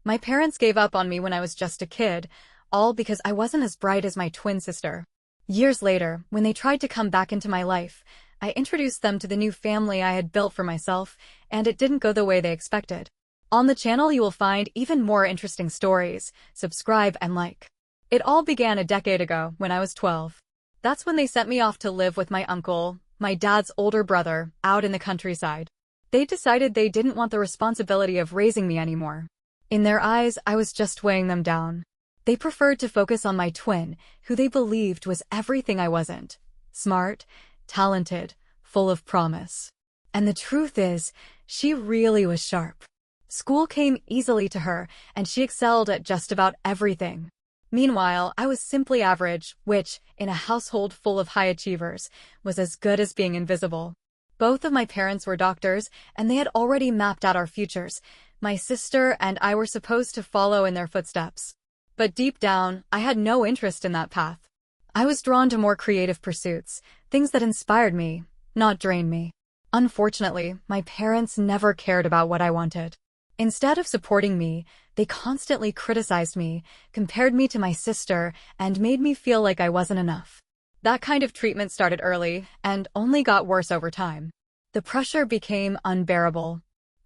My parents gave up on me when I was just a kid, all because I wasn't as bright as my twin sister. Years later, when they tried to come back into my life, I introduced them to the new family I had built for myself, and it didn't go the way they expected. On the channel you will find even more interesting stories. Subscribe and like. It all began a decade ago, when I was 12. That's when they sent me off to live with my uncle, my dad's older brother, out in the countryside. They decided they didn't want the responsibility of raising me anymore. In their eyes, I was just weighing them down. They preferred to focus on my twin, who they believed was everything I wasn't. Smart, talented, full of promise. And the truth is, she really was sharp. School came easily to her, and she excelled at just about everything. Meanwhile, I was simply average, which, in a household full of high achievers, was as good as being invisible. Both of my parents were doctors, and they had already mapped out our futures. My sister and I were supposed to follow in their footsteps. But deep down, I had no interest in that path. I was drawn to more creative pursuits, things that inspired me, not drained me. Unfortunately, my parents never cared about what I wanted. Instead of supporting me, they constantly criticized me, compared me to my sister, and made me feel like I wasn't enough. That kind of treatment started early, and only got worse over time. The pressure became unbearable.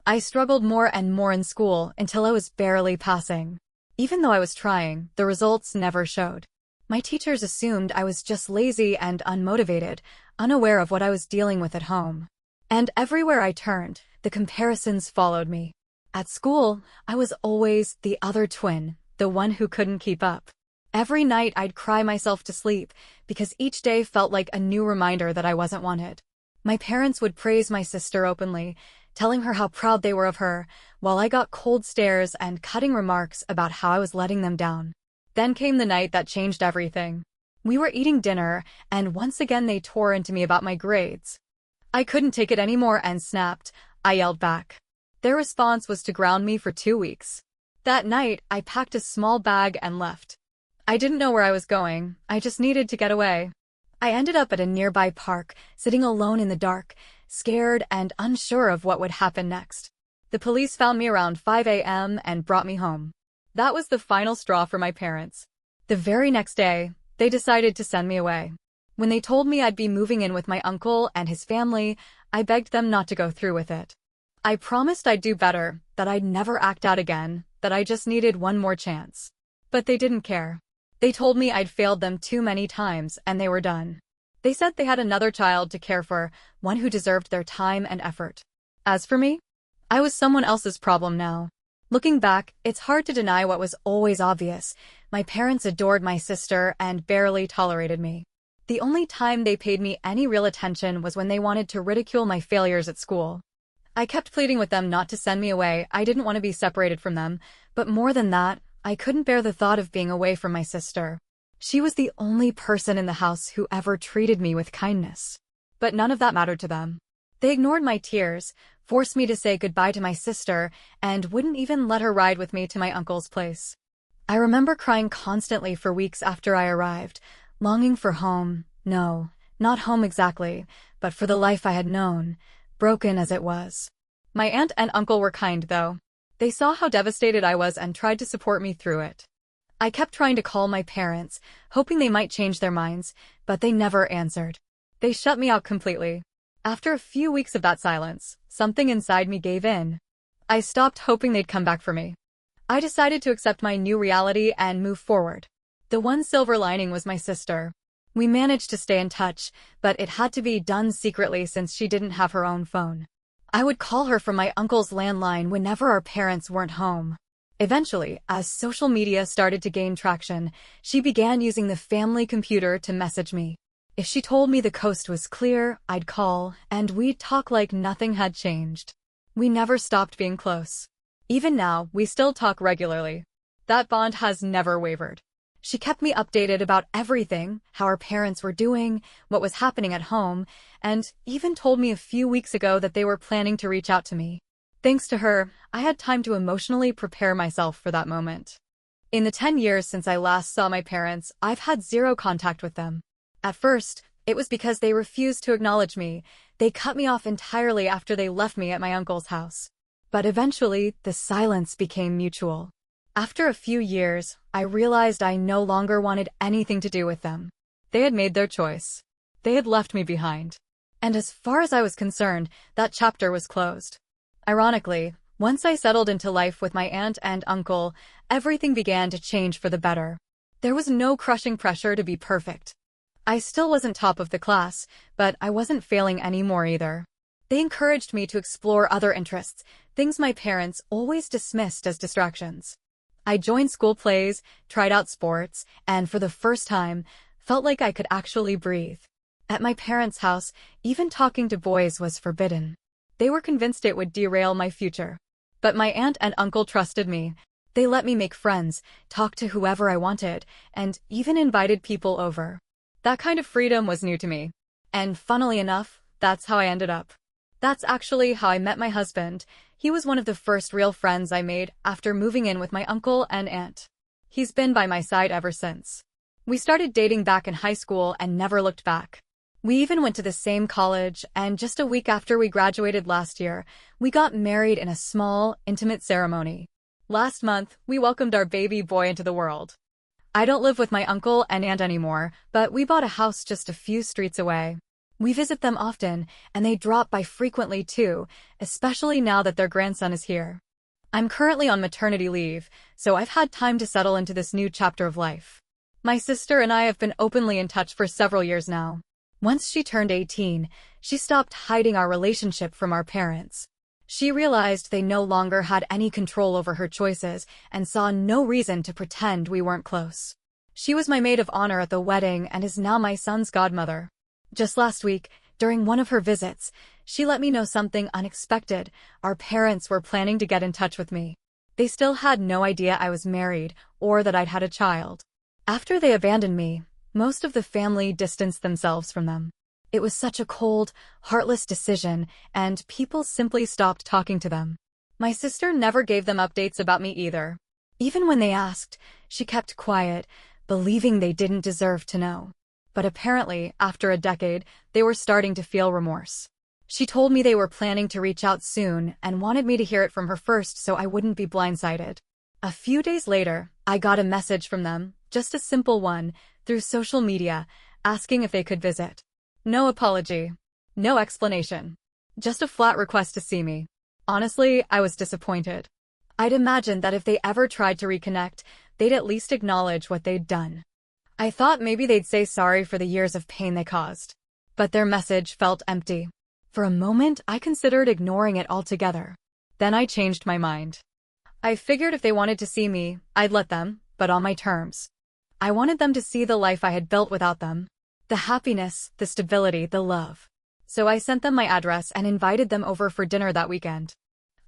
I struggled more and more in school until I was barely passing. Even though I was trying, the results never showed. My teachers assumed I was just lazy and unmotivated, unaware of what I was dealing with at home. And everywhere I turned, the comparisons followed me. At school, I was always the other twin, the one who couldn't keep up. Every night I'd cry myself to sleep, because each day felt like a new reminder that I wasn't wanted. My parents would praise my sister openly, telling her how proud they were of her, while I got cold stares and cutting remarks about how I was letting them down. Then came the night that changed everything. We were eating dinner, and once again they tore into me about my grades. I couldn't take it anymore and snapped. I yelled back. Their response was to ground me for 2 weeks. That night, I packed a small bag and left. I didn't know where I was going, I just needed to get away. I ended up at a nearby park, sitting alone in the dark, scared and unsure of what would happen next. The police found me around 5 a.m. and brought me home. That was the final straw for my parents. The very next day, they decided to send me away. When they told me I'd be moving in with my uncle and his family, I begged them not to go through with it. I promised I'd do better, that I'd never act out again, that I just needed one more chance. But they didn't care. They told me I'd failed them too many times and they were done. They said they had another child to care for, one who deserved their time and effort. As for me, I was someone else's problem now. Looking back, it's hard to deny what was always obvious. My parents adored my sister and barely tolerated me. The only time they paid me any real attention was when they wanted to ridicule my failures at school. I kept pleading with them not to send me away. I didn't want to be separated from them, but more than that, I couldn't bear the thought of being away from my sister. She was the only person in the house who ever treated me with kindness. But none of that mattered to them. They ignored my tears, forced me to say goodbye to my sister, and wouldn't even let her ride with me to my uncle's place. I remember crying constantly for weeks after I arrived, longing for home. No, not home exactly, but for the life I had known, broken as it was. My aunt and uncle were kind, though. They saw how devastated I was and tried to support me through it. I kept trying to call my parents, hoping they might change their minds, but they never answered. They shut me out completely. After a few weeks of that silence, something inside me gave in. I stopped hoping they'd come back for me. I decided to accept my new reality and move forward. The one silver lining was my sister. We managed to stay in touch, but it had to be done secretly since she didn't have her own phone. I would call her from my uncle's landline whenever our parents weren't home. Eventually, as social media started to gain traction, she began using the family computer to message me. If she told me the coast was clear, I'd call, and we'd talk like nothing had changed. We never stopped being close. Even now, we still talk regularly. That bond has never wavered. She kept me updated about everything, how our parents were doing, what was happening at home, and even told me a few weeks ago that they were planning to reach out to me. Thanks to her, I had time to emotionally prepare myself for that moment. In the 10 years since I last saw my parents, I've had zero contact with them. At first, it was because they refused to acknowledge me. They cut me off entirely after they left me at my uncle's house. But eventually, the silence became mutual. After a few years, I realized I no longer wanted anything to do with them. They had made their choice. They had left me behind. And as far as I was concerned, that chapter was closed. Ironically, once I settled into life with my aunt and uncle, everything began to change for the better. There was no crushing pressure to be perfect. I still wasn't top of the class, but I wasn't failing anymore either. They encouraged me to explore other interests, things my parents always dismissed as distractions. I joined school plays, tried out sports, and for the first time, felt like I could actually breathe. At my parents' house, even talking to boys was forbidden. They were convinced it would derail my future. But my aunt and uncle trusted me. They let me make friends, talk to whoever I wanted, and even invited people over. That kind of freedom was new to me. And funnily enough, that's how I ended up. That's actually how I met my husband. He was one of the first real friends I made after moving in with my uncle and aunt. He's been by my side ever since. We started dating back in high school and never looked back. We even went to the same college, and just a week after we graduated last year, we got married in a small, intimate ceremony. Last month, we welcomed our baby boy into the world. I don't live with my uncle and aunt anymore, but we bought a house just a few streets away. We visit them often, and they drop by frequently too, especially now that their grandson is here. I'm currently on maternity leave, so I've had time to settle into this new chapter of life. My sister and I have been openly in touch for several years now. Once she turned 18, she stopped hiding our relationship from our parents. She realized they no longer had any control over her choices and saw no reason to pretend we weren't close. She was my maid of honor at the wedding and is now my son's godmother. Just last week, during one of her visits, she let me know something unexpected. Our parents were planning to get in touch with me. They still had no idea I was married or that I'd had a child. After they abandoned me, most of the family distanced themselves from them. It was such a cold, heartless decision, and people simply stopped talking to them. My sister never gave them updates about me either. Even when they asked, she kept quiet, believing they didn't deserve to know. But apparently, after a decade, they were starting to feel remorse. She told me they were planning to reach out soon and wanted me to hear it from her first so I wouldn't be blindsided. A few days later, I got a message from them, just a simple one, through social media, asking if they could visit. No apology. No explanation. Just a flat request to see me. Honestly, I was disappointed. I'd imagined that if they ever tried to reconnect, they'd at least acknowledge what they'd done. I thought maybe they'd say sorry for the years of pain they caused. But their message felt empty. For a moment, I considered ignoring it altogether. Then I changed my mind. I figured if they wanted to see me, I'd let them, but on my terms. I wanted them to see the life I had built without them. The happiness, the stability, the love. So I sent them my address and invited them over for dinner that weekend.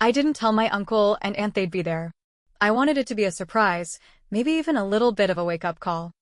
I didn't tell my uncle and aunt they'd be there. I wanted it to be a surprise, maybe even a little bit of a wake-up call.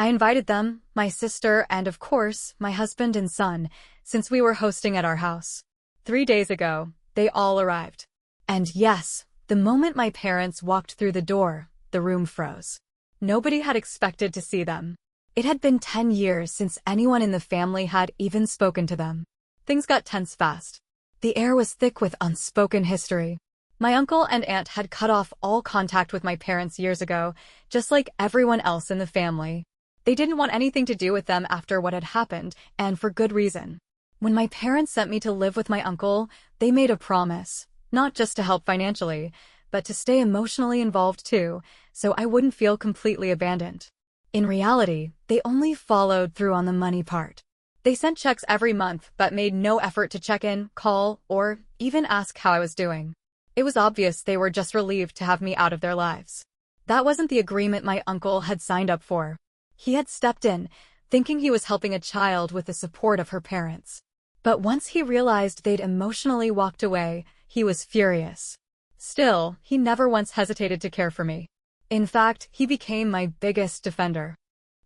I invited them, my sister, and of course, my husband and son, since we were hosting at our house. 3 days ago, they all arrived. And yes, the moment my parents walked through the door, the room froze. Nobody had expected to see them. It had been 10 years since anyone in the family had even spoken to them. Things got tense fast. The air was thick with unspoken history. My uncle and aunt had cut off all contact with my parents years ago, just like everyone else in the family. They didn't want anything to do with them after what had happened, and for good reason. When my parents sent me to live with my uncle, they made a promise, not just to help financially, but to stay emotionally involved too, so I wouldn't feel completely abandoned. In reality, they only followed through on the money part. They sent checks every month but made no effort to check in, call, or even ask how I was doing. It was obvious they were just relieved to have me out of their lives. That wasn't the agreement my uncle had signed up for. He had stepped in, thinking he was helping a child with the support of her parents. But once he realized they'd emotionally walked away, he was furious. Still, he never once hesitated to care for me. In fact, he became my biggest defender.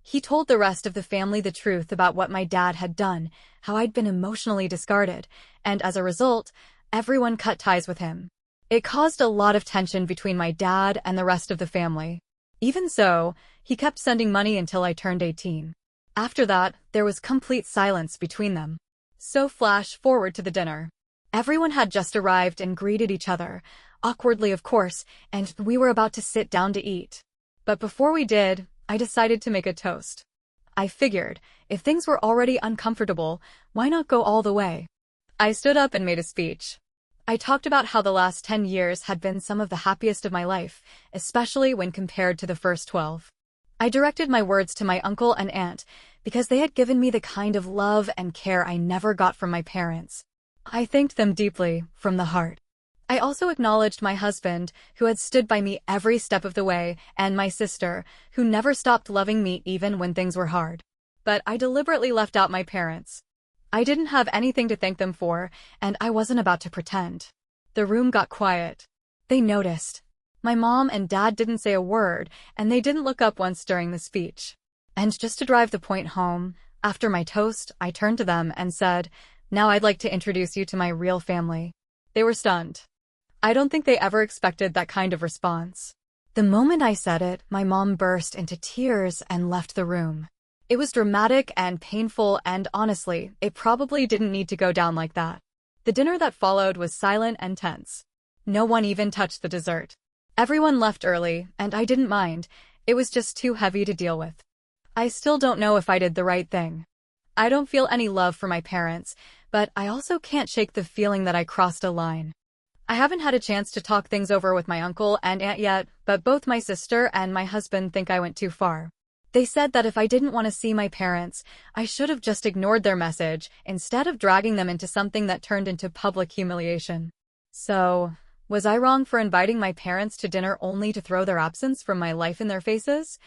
He told the rest of the family the truth about what my dad had done, how I'd been emotionally discarded, and as a result, everyone cut ties with him. It caused a lot of tension between my dad and the rest of the family. Even so, he kept sending money until I turned 18. After that, there was complete silence between them. So flash forward to the dinner. Everyone had just arrived and greeted each other, awkwardly of course, and we were about to sit down to eat. But before we did, I decided to make a toast. I figured, if things were already uncomfortable, why not go all the way? I stood up and made a speech. I talked about how the last 10 years had been some of the happiest of my life, especially when compared to the first 12. I directed my words to my uncle and aunt because they had given me the kind of love and care I never got from my parents. I thanked them deeply, from the heart. I also acknowledged my husband, who had stood by me every step of the way, and my sister, who never stopped loving me even when things were hard. But I deliberately left out my parents. I didn't have anything to thank them for, and I wasn't about to pretend. The room got quiet. They noticed. My mom and dad didn't say a word, and they didn't look up once during the speech. And just to drive the point home, after my toast, I turned to them and said, "Now I'd like to introduce you to my real family." They were stunned. I don't think they ever expected that kind of response. The moment I said it, my mom burst into tears and left the room. It was dramatic and painful, and honestly, it probably didn't need to go down like that. The dinner that followed was silent and tense. No one even touched the dessert. Everyone left early, and I didn't mind. It was just too heavy to deal with. I still don't know if I did the right thing. I don't feel any love for my parents, but I also can't shake the feeling that I crossed a line. I haven't had a chance to talk things over with my uncle and aunt yet, but both my sister and my husband think I went too far. They said that if I didn't want to see my parents, I should have just ignored their message instead of dragging them into something that turned into public humiliation. So, was I wrong for inviting my parents to dinner only to throw their absence from my life in their faces?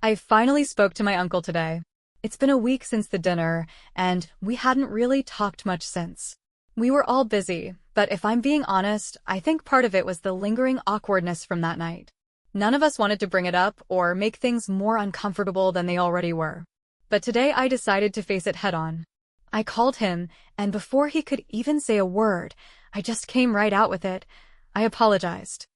I finally spoke to my uncle today. It's been a week since the dinner, and we hadn't really talked much since. We were all busy, but if I'm being honest, I think part of it was the lingering awkwardness from that night. None of us wanted to bring it up or make things more uncomfortable than they already were. But today I decided to face it head-on. I called him, and before he could even say a word, I just came right out with it. I apologized.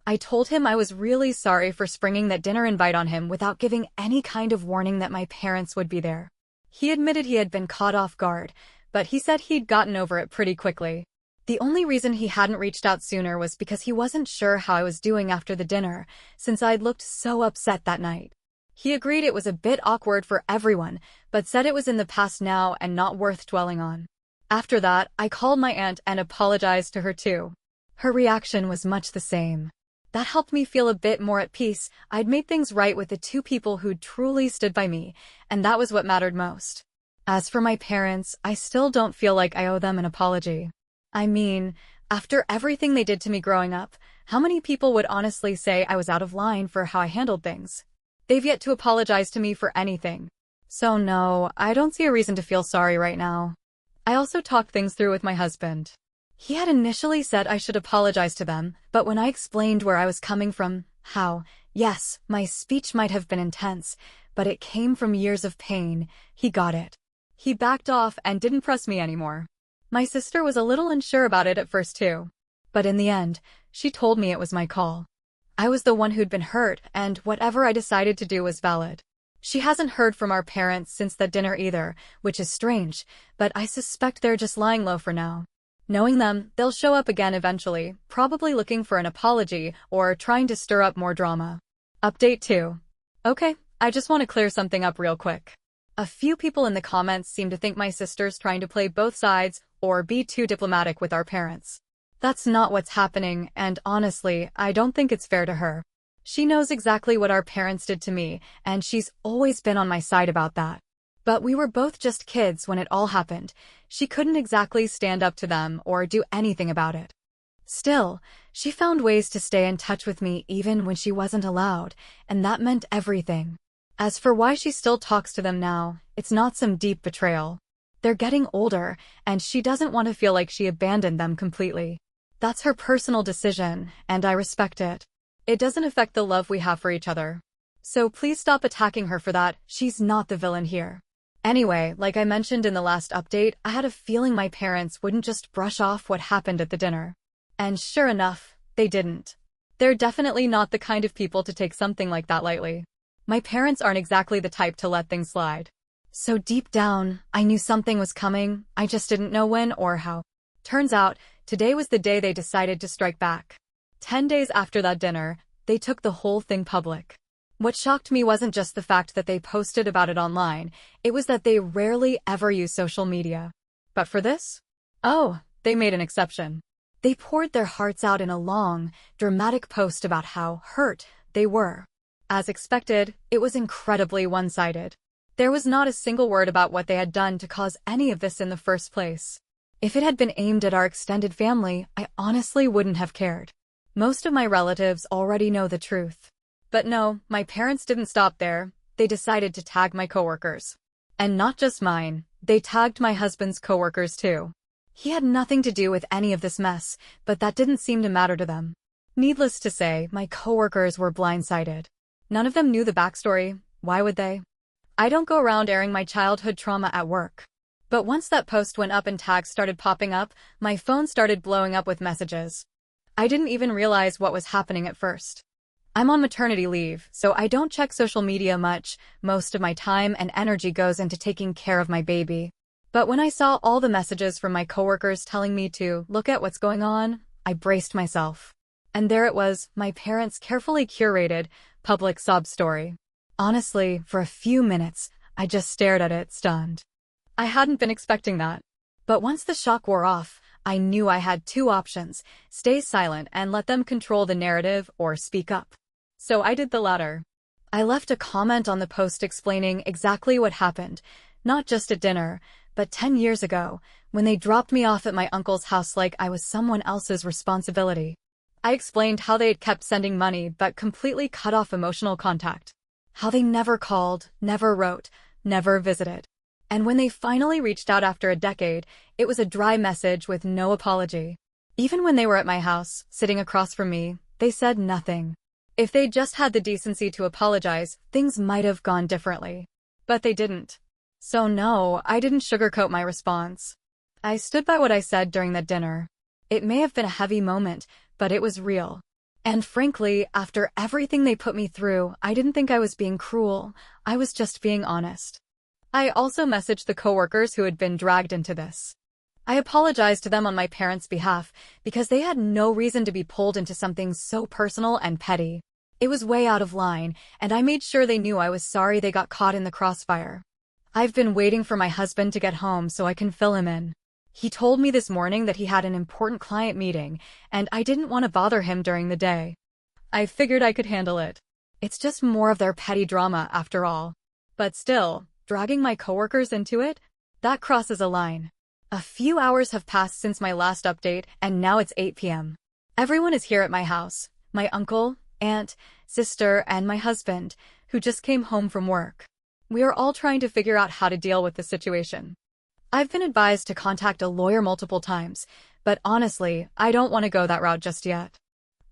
I told him I was really sorry for springing that dinner invite on him without giving any kind of warning that my parents would be there. He admitted he had been caught off guard, but he said he'd gotten over it pretty quickly. The only reason he hadn't reached out sooner was because he wasn't sure how I was doing after the dinner, since I'd looked so upset that night. He agreed it was a bit awkward for everyone, but said it was in the past now and not worth dwelling on. After that, I called my aunt and apologized to her too. Her reaction was much the same. That helped me feel a bit more at peace. I'd made things right with the two people who truly stood by me, and that was what mattered most. As for my parents, I still don't feel like I owe them an apology. I mean, after everything they did to me growing up, how many people would honestly say I was out of line for how I handled things? They've yet to apologize to me for anything. So no, I don't see a reason to feel sorry right now. I also talked things through with my husband. He had initially said I should apologize to them, but when I explained where I was coming from, how, yes, my speech might have been intense, but it came from years of pain, he got it. He backed off and didn't press me anymore. My sister was a little unsure about it at first too. But in the end, she told me it was my call. I was the one who'd been hurt, and whatever I decided to do was valid. She hasn't heard from our parents since that dinner either, which is strange, but I suspect they're just lying low for now. Knowing them, they'll show up again eventually, probably looking for an apology or trying to stir up more drama. Update 2. Okay, I just want to clear something up real quick. A few people in the comments seem to think my sister's trying to play both sides or be too diplomatic with our parents. That's not what's happening, and honestly, I don't think it's fair to her. She knows exactly what our parents did to me, and she's always been on my side about that. But we were both just kids when it all happened. She couldn't exactly stand up to them or do anything about it. Still, she found ways to stay in touch with me even when she wasn't allowed, and that meant everything. As for why she still talks to them now, it's not some deep betrayal. They're getting older, and she doesn't want to feel like she abandoned them completely. That's her personal decision, and I respect it. It doesn't affect the love we have for each other. So please stop attacking her for that. She's not the villain here. Anyway, like I mentioned in the last update, I had a feeling my parents wouldn't just brush off what happened at the dinner. And sure enough, they didn't. They're definitely not the kind of people to take something like that lightly. My parents aren't exactly the type to let things slide. So deep down, I knew something was coming, I just didn't know when or how. Turns out, today was the day they decided to strike back. 10 days after that dinner, they took the whole thing public. What shocked me wasn't just the fact that they posted about it online, it was that they rarely ever use social media. But for this? Oh, they made an exception. They poured their hearts out in a long, dramatic post about how hurt they were. As expected, it was incredibly one-sided. There was not a single word about what they had done to cause any of this in the first place. If it had been aimed at our extended family, I honestly wouldn't have cared. Most of my relatives already know the truth. But no, my parents didn't stop there. They decided to tag my coworkers. And not just mine, they tagged my husband's coworkers too. He had nothing to do with any of this mess, but that didn't seem to matter to them. Needless to say, my coworkers were blindsided. None of them knew the backstory. Why would they? I don't go around airing my childhood trauma at work. But once that post went up and tags started popping up, my phone started blowing up with messages. I didn't even realize what was happening at first. I'm on maternity leave, so I don't check social media much. Most of my time and energy goes into taking care of my baby. But when I saw all the messages from my coworkers telling me to look at what's going on, I braced myself. And there it was, my parents' carefully curated, public sob story. Honestly, for a few minutes, I just stared at it, stunned. I hadn't been expecting that. But once the shock wore off, I knew I had two options: stay silent and let them control the narrative, or speak up. So I did the latter. I left a comment on the post explaining exactly what happened, not just at dinner, but 10 years ago, when they dropped me off at my uncle's house like I was someone else's responsibility. I explained how they had kept sending money but completely cut off emotional contact. How they never called, never wrote, never visited. And when they finally reached out after a decade, it was a dry message with no apology. Even when they were at my house, sitting across from me, they said nothing. If they'd just had the decency to apologize, things might have gone differently. But they didn't. So no, I didn't sugarcoat my response. I stood by what I said during that dinner. It may have been a heavy moment, but it was real. And frankly, after everything they put me through, I didn't think I was being cruel. I was just being honest. I also messaged the coworkers who had been dragged into this. I apologized to them on my parents' behalf because they had no reason to be pulled into something so personal and petty. It was way out of line, and I made sure they knew I was sorry they got caught in the crossfire. I've been waiting for my husband to get home so I can fill him in. He told me this morning that he had an important client meeting, and I didn't want to bother him during the day. I figured I could handle it. It's just more of their petty drama after all. But still, dragging my coworkers into it? That crosses a line. A few hours have passed since my last update, and now it's 8 p.m. Everyone is here at my house. My uncle, aunt, sister, and my husband, who just came home from work. We are all trying to figure out how to deal with the situation. I've been advised to contact a lawyer multiple times, but honestly, I don't want to go that route just yet.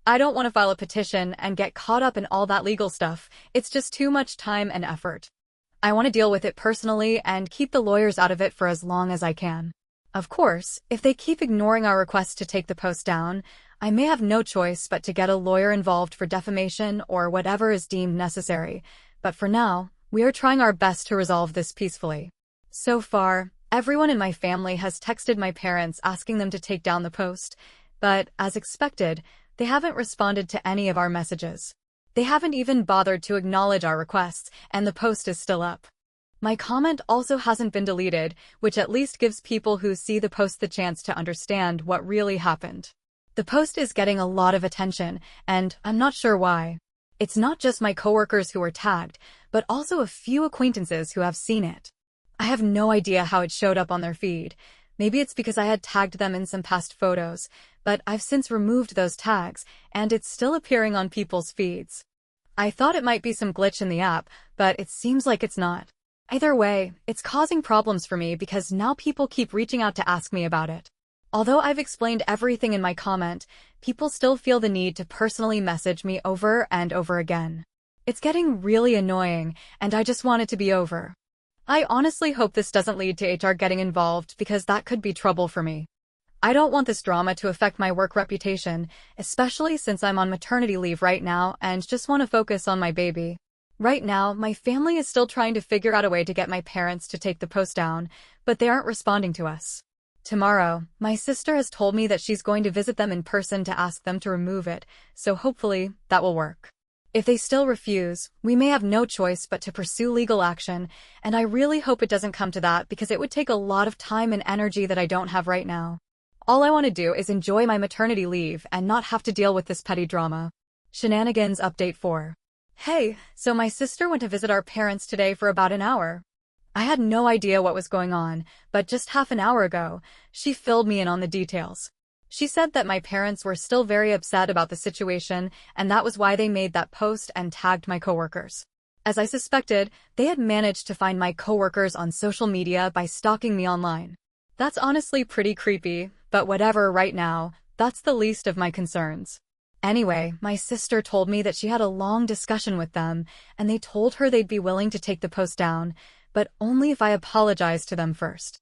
I don't want to file a petition and get caught up in all that legal stuff. It's just too much time and effort. I want to deal with it personally and keep the lawyers out of it for as long as I can. Of course, if they keep ignoring our request to take the post down, I may have no choice but to get a lawyer involved for defamation or whatever is deemed necessary. But for now, we are trying our best to resolve this peacefully. So far, everyone in my family has texted my parents asking them to take down the post, but as expected, they haven't responded to any of our messages. They haven't even bothered to acknowledge our requests, and the post is still up. My comment also hasn't been deleted, which at least gives people who see the post the chance to understand what really happened. The post is getting a lot of attention, and I'm not sure why. It's not just my coworkers who were tagged, but also a few acquaintances who have seen it. I have no idea how it showed up on their feed. Maybe it's because I had tagged them in some past photos, but I've since removed those tags, and it's still appearing on people's feeds. I thought it might be some glitch in the app, but it seems like it's not. Either way, it's causing problems for me because now people keep reaching out to ask me about it. Although I've explained everything in my comment, people still feel the need to personally message me over and over again. It's getting really annoying, and I just want it to be over. I honestly hope this doesn't lead to HR getting involved because that could be trouble for me. I don't want this drama to affect my work reputation, especially since I'm on maternity leave right now and just want to focus on my baby. Right now, my family is still trying to figure out a way to get my parents to take the post down, but they aren't responding to us. Tomorrow, my sister has told me that she's going to visit them in person to ask them to remove it, so hopefully that will work. If they still refuse, we may have no choice but to pursue legal action, and I really hope it doesn't come to that because it would take a lot of time and energy that I don't have right now. All I want to do is enjoy my maternity leave and not have to deal with this petty drama. Shenanigans Update 4. Hey, so my sister went to visit our parents today for about an hour. I had no idea what was going on, but just half an hour ago, she filled me in on the details. She said that my parents were still very upset about the situation, and that was why they made that post and tagged my coworkers. As I suspected, they had managed to find my coworkers on social media by stalking me online. That's honestly pretty creepy, but whatever right now, that's the least of my concerns. Anyway, my sister told me that she had a long discussion with them, and they told her they'd be willing to take the post down, but only if I apologized to them first.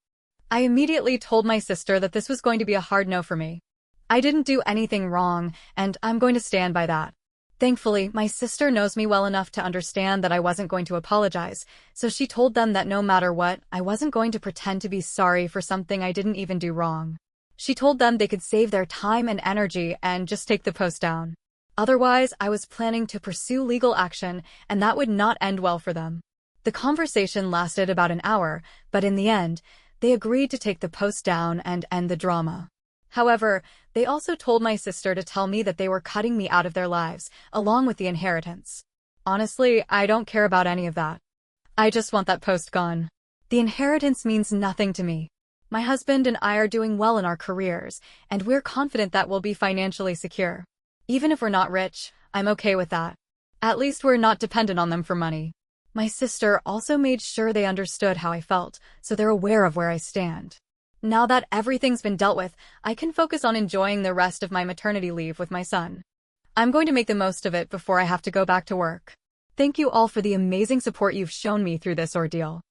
I immediately told my sister that this was going to be a hard no for me. I didn't do anything wrong, and I'm going to stand by that. Thankfully, my sister knows me well enough to understand that I wasn't going to apologize, so she told them that no matter what, I wasn't going to pretend to be sorry for something I didn't even do wrong. She told them they could save their time and energy and just take the post down. Otherwise, I was planning to pursue legal action, and that would not end well for them. The conversation lasted about an hour, but in the end, they agreed to take the post down and end the drama. However, they also told my sister to tell me that they were cutting me out of their lives, along with the inheritance. Honestly, I don't care about any of that. I just want that post gone. The inheritance means nothing to me. My husband and I are doing well in our careers, and we're confident that we'll be financially secure. Even if we're not rich, I'm okay with that. At least we're not dependent on them for money. My sister also made sure they understood how I felt, so they're aware of where I stand. Now that everything's been dealt with, I can focus on enjoying the rest of my maternity leave with my son. I'm going to make the most of it before I have to go back to work. Thank you all for the amazing support you've shown me through this ordeal.